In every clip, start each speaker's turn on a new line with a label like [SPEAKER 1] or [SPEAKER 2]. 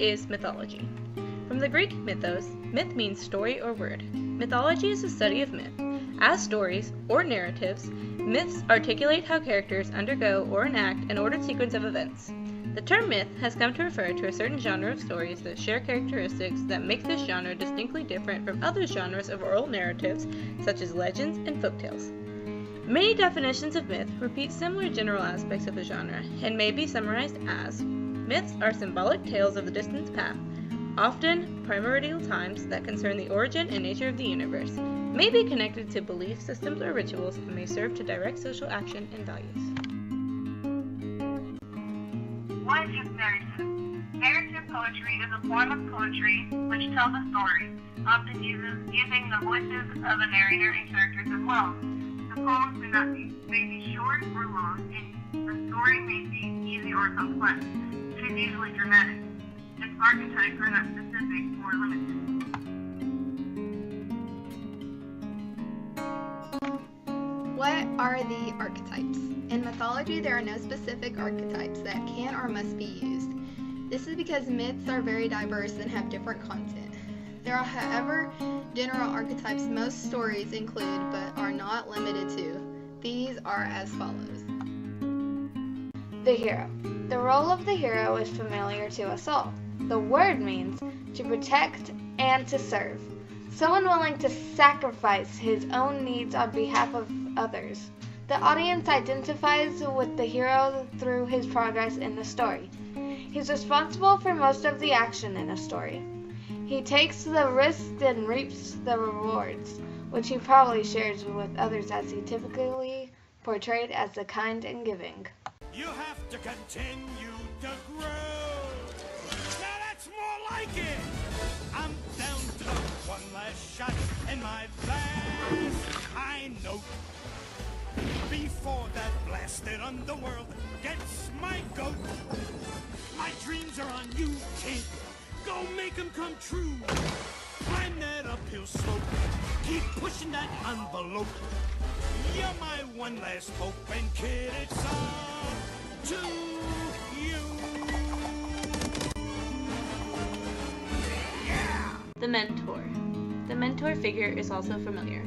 [SPEAKER 1] What is mythology? From the Greek mythos, myth means story or word. Mythology is the study of myth. As stories, or narratives, myths articulate how characters undergo or enact an ordered sequence of events. The term myth has come to refer to a certain genre of stories that share characteristics that make this genre distinctly different from other genres of oral narratives, such as legends and folktales. Many definitions of myth repeat similar general aspects of the genre and may be summarized as: myths are symbolic tales of the distant past, often primordial times that concern the origin and nature of the universe, may be connected to belief systems or rituals, and may serve to direct social action and values.
[SPEAKER 2] What is narrative? Narrative poetry is a form of poetry which tells a story, often using the voices of the narrator and characters as well. The poems may be short or long, and the story may be easy or complex. It is usually dramatic. Its archetypes are not specific or limited.
[SPEAKER 3] What are the archetypes? In mythology, there are no specific archetypes that can or must be used. This is because myths are very diverse and have different content. There are, however, general archetypes most stories include but are not limited to. These are as follows.
[SPEAKER 4] The hero. The role of the hero is familiar to us all. The word means to protect and to serve. Someone willing to sacrifice his own needs on behalf of others. The audience identifies with the hero through his progress in the story. He's responsible for most of the action in a story. He takes the risks and reaps the rewards, which he probably shares with others, as he typically portrayed as the kind and giving.
[SPEAKER 5] You have to continue to grow. Now that's more like it. I'm down to one last shot and my last high note. Before that blasted underworld gets my goat. My dreams are on you, kid. Go make them come true. Climb that uphill slope. Keep pushing that envelope. You're my one last hope, and kid, it's up to you. Yeah!
[SPEAKER 1] The mentor. The mentor figure is also familiar,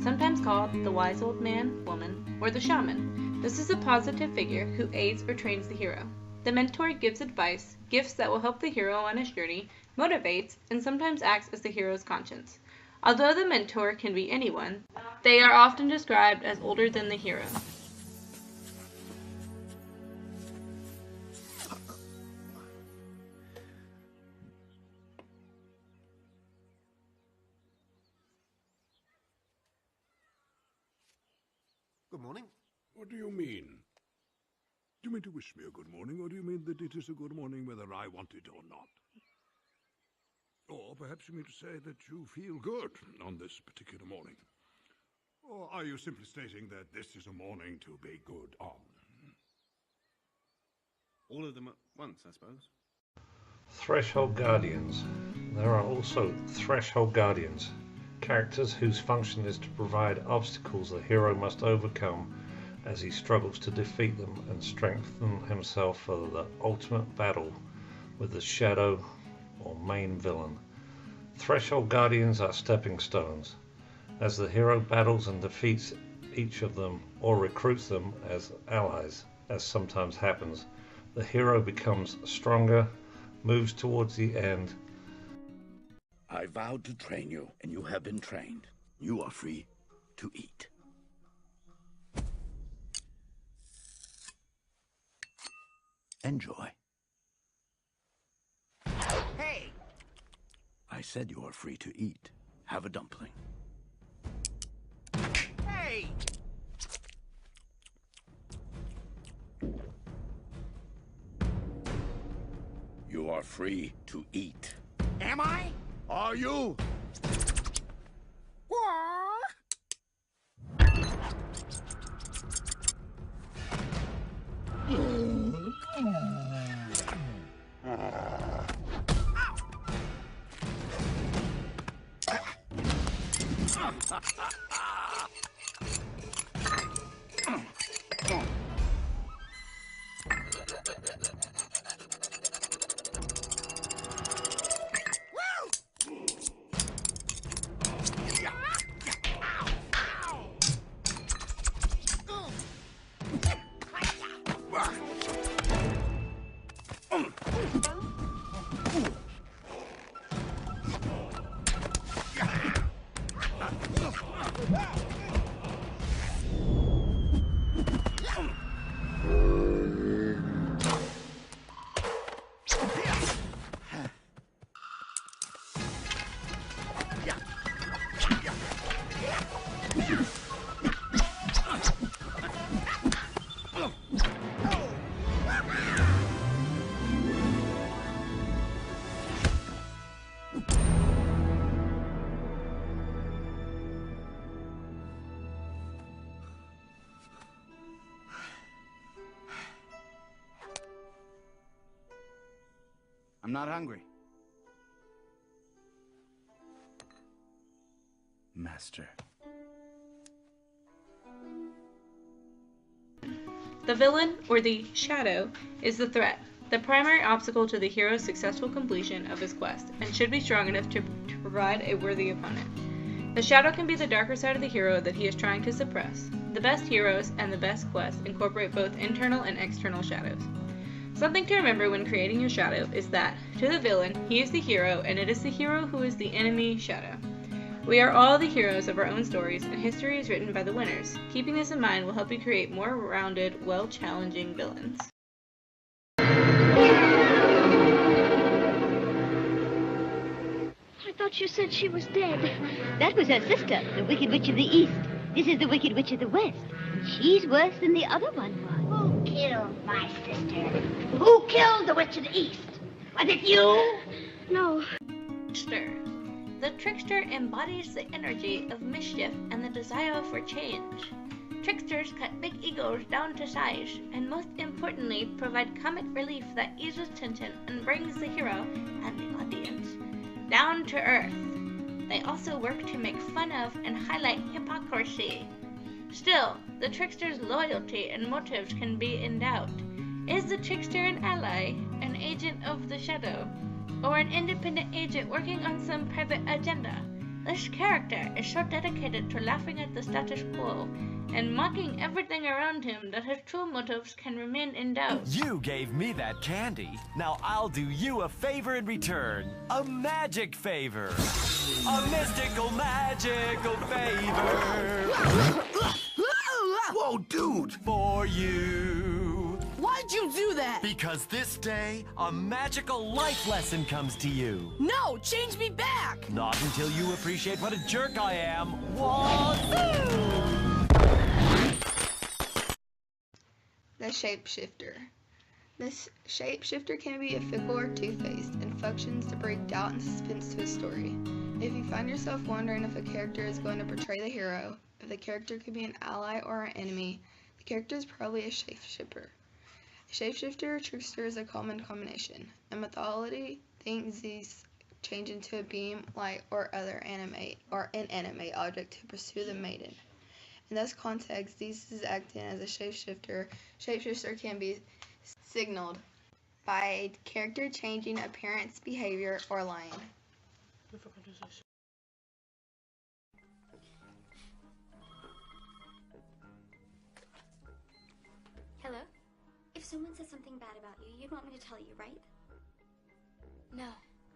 [SPEAKER 1] sometimes called the wise old man, woman, or the shaman. This is a positive figure who aids or trains the hero. The mentor gives advice, gifts that will help the hero on his journey, motivates, and sometimes acts as the hero's conscience. Although the mentor can be anyone, they are often described as older than the hero.
[SPEAKER 6] Good morning.
[SPEAKER 7] What do you mean? Do you mean to wish me a good morning, or do you mean that it is a good morning whether I want it or not? Or perhaps you mean to say that you feel good on this particular morning? Or are you simply stating that this is a morning to be good on?
[SPEAKER 6] All of them at once, I suppose.
[SPEAKER 8] Threshold Guardians. There are also Threshold Guardians, characters whose function is to provide obstacles the hero must overcome as he struggles to defeat them and strengthen himself for the ultimate battle with the shadow or main villain. Threshold Guardians are stepping stones. As the hero battles and defeats each of them or recruits them as allies, as sometimes happens, the hero becomes stronger, moves towards the end.
[SPEAKER 9] I vowed to train you, and you have been trained. You are free to eat. Enjoy.
[SPEAKER 5] Hey!
[SPEAKER 9] I said you are free to eat. Have a dumpling.
[SPEAKER 5] Hey!
[SPEAKER 9] You are free to eat.
[SPEAKER 5] Am I?
[SPEAKER 9] Are you?
[SPEAKER 10] I'm not hungry. Master.
[SPEAKER 1] The villain, or the shadow, is the threat, the primary obstacle to the hero's successful completion of his quest, and should be strong enough to provide a worthy opponent. The shadow can be the darker side of the hero that he is trying to suppress. The best heroes and the best quests incorporate both internal and external shadows. Something to remember when creating your shadow is that, to the villain, he is the hero, and it is the hero who is the enemy shadow. We are all the heroes of our own stories, and history is written by the winners. Keeping this in mind will help you create more rounded, well-challenging villains.
[SPEAKER 11] I thought you said she was dead. That was her sister, the Wicked Witch of the East. This is the Wicked Witch of the West. And she's worse than the other one was.
[SPEAKER 12] Who killed my sister? Who killed the Witch of the East? Was it you?
[SPEAKER 11] No.
[SPEAKER 1] Trickster. The trickster embodies the energy of mischief and the desire for change. Tricksters cut big egos down to size, and most importantly, provide comic relief that eases tension and brings the hero and the audience down to earth. They also work to make fun of and highlight hypocrisy. Still, the trickster's loyalty and motives can be in doubt. Is the trickster an ally, an agent of the shadow, or an independent agent working on some private agenda? This character is so dedicated to laughing at the status quo and mocking everything around him that his true motives can remain in doubt.
[SPEAKER 13] You gave me that candy. Now I'll do you a favor in return. A magic favor. A mystical, magical favor.
[SPEAKER 9] Whoa, dude!
[SPEAKER 13] For you.
[SPEAKER 14] Why'd you do that?
[SPEAKER 13] Because this day, a magical life lesson comes to you.
[SPEAKER 14] No, change me back!
[SPEAKER 13] Not until you appreciate what a jerk I am. Wazoo!
[SPEAKER 3] The shapeshifter. This shapeshifter can be a fickle or two-faced and functions to bring doubt and suspense to a story. If you find yourself wondering if a character is going to portray the hero, if the character could be an ally or an enemy, the character is probably a shapeshifter. A shapeshifter or trickster is a common combination. In mythology, things change into a beam, light, or other inanimate object to pursue the maiden. In this context, these is acting as a shapeshifter. Shapeshifter can be signaled by a character changing appearance, behavior, or lying.
[SPEAKER 15] Hello? If someone says something bad about you, you'd want me to tell you, right? No.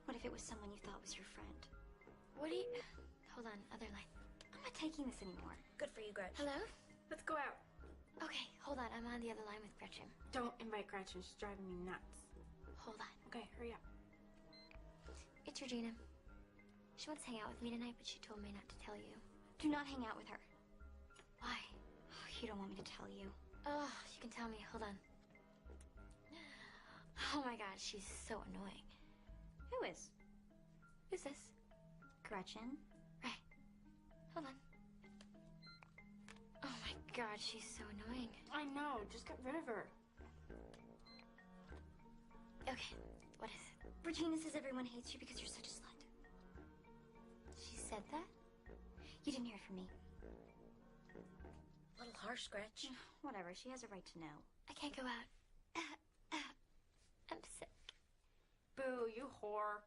[SPEAKER 15] What if it was someone you thought was your friend? What do you... Hold on, other line. I'm not taking this anymore.
[SPEAKER 16] Good for you, Gretchen.
[SPEAKER 15] Hello?
[SPEAKER 16] Let's go out.
[SPEAKER 15] Okay, hold on. I'm on the other line with Gretchen.
[SPEAKER 16] Don't invite Gretchen. She's driving me nuts.
[SPEAKER 15] Hold on.
[SPEAKER 16] Okay, hurry up.
[SPEAKER 15] It's Regina. She wants to hang out with me tonight, but she told me not to tell you. Do not hang out with her. Why? Oh, you don't want me to tell you. Oh, you can tell me. Hold on. Oh my god, she's so annoying.
[SPEAKER 16] Who is?
[SPEAKER 15] Who's this?
[SPEAKER 16] Gretchen.
[SPEAKER 15] Right. Hold on. Oh my god, she's so annoying.
[SPEAKER 16] I know. Just get rid of her.
[SPEAKER 15] Okay, what is it?
[SPEAKER 16] Regina says everyone hates you because you're such a slut.
[SPEAKER 15] She said that?
[SPEAKER 16] You didn't hear it from me.
[SPEAKER 15] A little harsh, Gretch.
[SPEAKER 16] Whatever. She has a right to know.
[SPEAKER 15] I can't go out. I'm sick.
[SPEAKER 16] Boo, you whore.